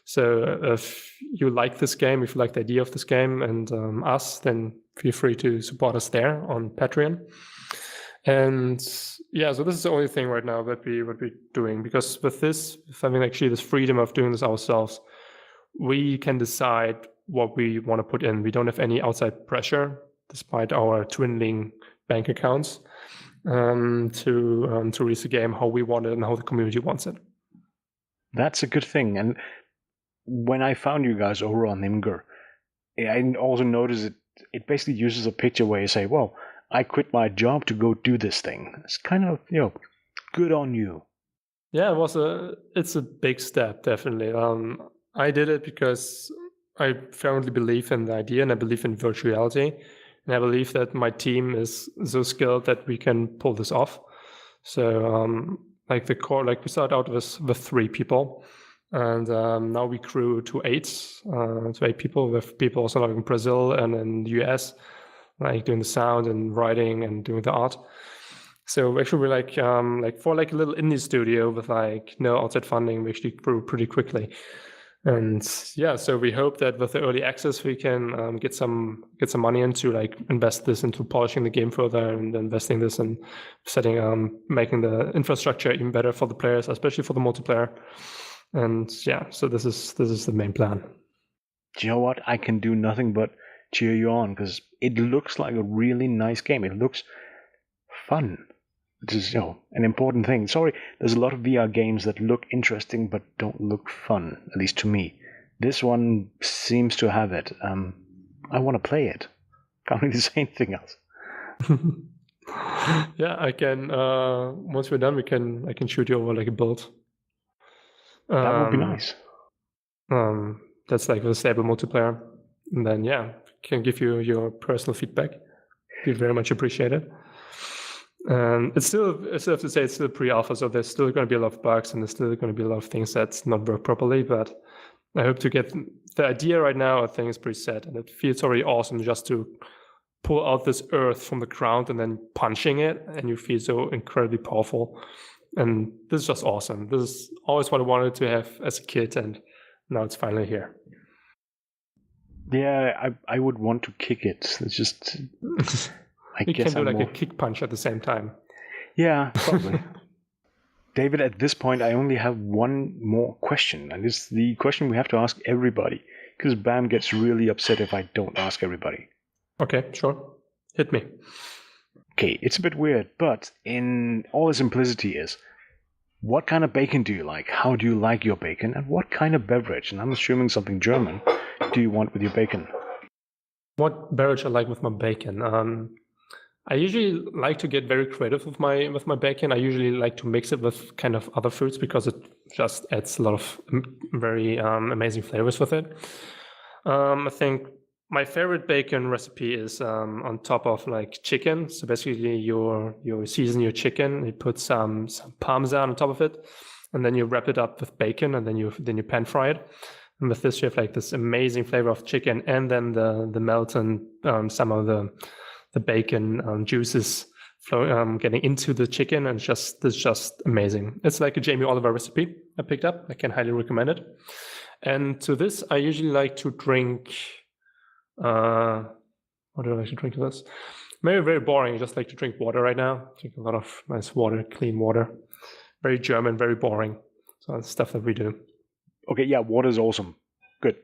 So if you like this game, if you like the idea of this game and us, then feel free to support us there on Patreon. And yeah, so this is the only thing right now that we're doing, because with this, having actually this freedom of doing this ourselves, we can decide what we want to put in. We don't have any outside pressure, despite our dwindling bank accounts, to release the game how we want it and how the community wants it. That's a good thing. And when I found you guys over on Imgur, I also noticed it basically uses a picture where you say, well, I quit my job to go do this thing. It's kind of, good on you. Yeah, it's a big step, definitely. I did it because I firmly believe in the idea and I believe in virtual reality. And I believe that my team is so skilled that we can pull this off. So like the core, like we started out with 3 people. And now we grew to 8 people, with people also like in Brazil and in the US, like doing the sound and writing and doing the art. So actually we're like for like a little indie studio with like no outside funding, we actually grew pretty quickly. And yeah, so we hope that with the early access we can get some money into like invest this into polishing the game further and investing this in making the infrastructure even better for the players, especially for the multiplayer. And yeah, so this is the main plan. Do you know what? I can do nothing but cheer you on, because it looks like a really nice game. It looks fun, which is an important thing. Sorry, there's a lot of VR games that look interesting but don't look fun, at least to me. This one seems to have it. I want to play it. Can't really say anything else. Yeah, I can. Once we're done, I can shoot you over like a build. That would be nice. That's like a stable multiplayer, and then yeah, can give you your personal feedback. Be very much appreciated. I still have to say it's still pre-alpha, so there's still going to be a lot of bugs and there's still going to be a lot of things that not work properly. But I hope to get the idea right now. I think is pretty set, and it feels already awesome just to pull out this earth from the ground and then punching it, and you feel so incredibly powerful. And this is just awesome. This is always what I wanted to have as a kid, and now it's finally here. Yeah, I would want to kick it. It's just... You can do like a kick punch at the same time. Yeah, probably. David, at this point, I only have one more question, and it's the question we have to ask everybody, because Bam gets really upset if I don't ask everybody. Okay, sure. Hit me. Okay, it's a bit weird, but in all its simplicity is, what kind of bacon do you like? How do you like your bacon? And what kind of beverage, and I'm assuming something German, do you want with your bacon? What beverage I like with my bacon? I usually like to get very creative with my bacon. I usually like to mix it with kind of other foods because it just adds a lot of very amazing flavors with it. I think my favorite bacon recipe is on top of like chicken. So basically you season your chicken, you put some parmesan on top of it, and then you wrap it up with bacon, and then you pan fry it. And with this you have like this amazing flavor of chicken, and then the melt and some of the bacon juices getting into the chicken, and it's just amazing. It's like a Jamie Oliver recipe I picked up. I can highly recommend it. And to this, I usually like to drink. What do I like to drink to this? Maybe very boring. I just like to drink water right now. Drink a lot of nice water, clean water. Very German, very boring. So that's stuff that we do. Okay, yeah, water's awesome. Good.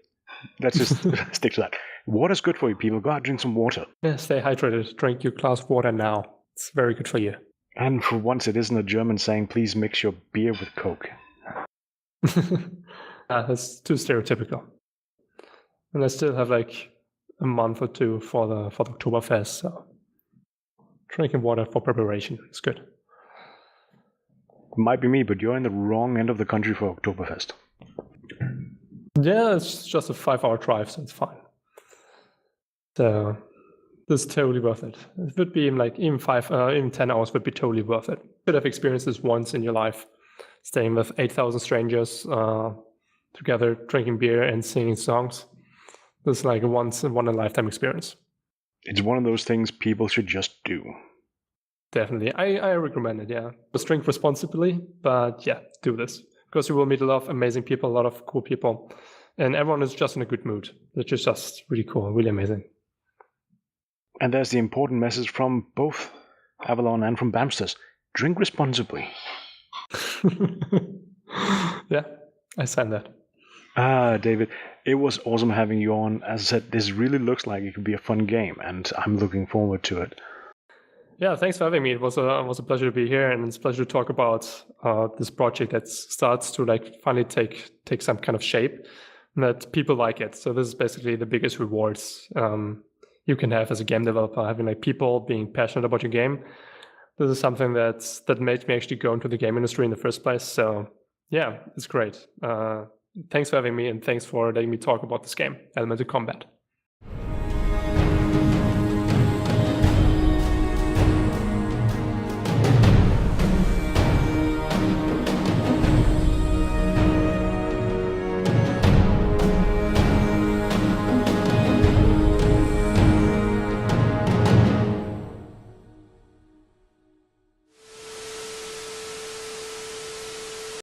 Let's just stick to that. Water's good for you, people. Go out, drink some water. Yeah, stay hydrated. Drink your glass of water now. It's very good for you. And for once, it isn't a German saying, please mix your beer with Coke. That's too stereotypical. And I still have like a month or two for the Oktoberfest, so drinking water for preparation is good. It might be me, but you're in the wrong end of the country for Oktoberfest. Yeah, it's just a 5-hour drive, so it's fine. So this is totally worth it. It would be like even 10 hours would be totally worth it. You could have experienced this once in your life, staying with 8,000 strangers, together, drinking beer and singing songs. This is like a once in a lifetime experience. It's one of those things people should just do. Definitely. I recommend it, yeah. Just drink responsibly, but yeah, do this. Because you will meet a lot of amazing people, a lot of cool people. And everyone is just in a good mood, which is just really cool, really amazing. And there's the important message from both Avalon and from Bamsters. Drink responsibly. Yeah, I sign that. David, it was awesome having you on. As I said, this really looks like it could be a fun game, and I'm looking forward to it. Yeah, thanks for having me. It was a pleasure to be here, and it's a pleasure to talk about this project that starts to like finally take some kind of shape, and that people like it. So this is basically the biggest rewards you can have as a game developer, having like people being passionate about your game. This is something that made me actually go into the game industry in the first place. So yeah, it's great. Thanks for having me, and thanks for letting me talk about this game, Elemental Combat.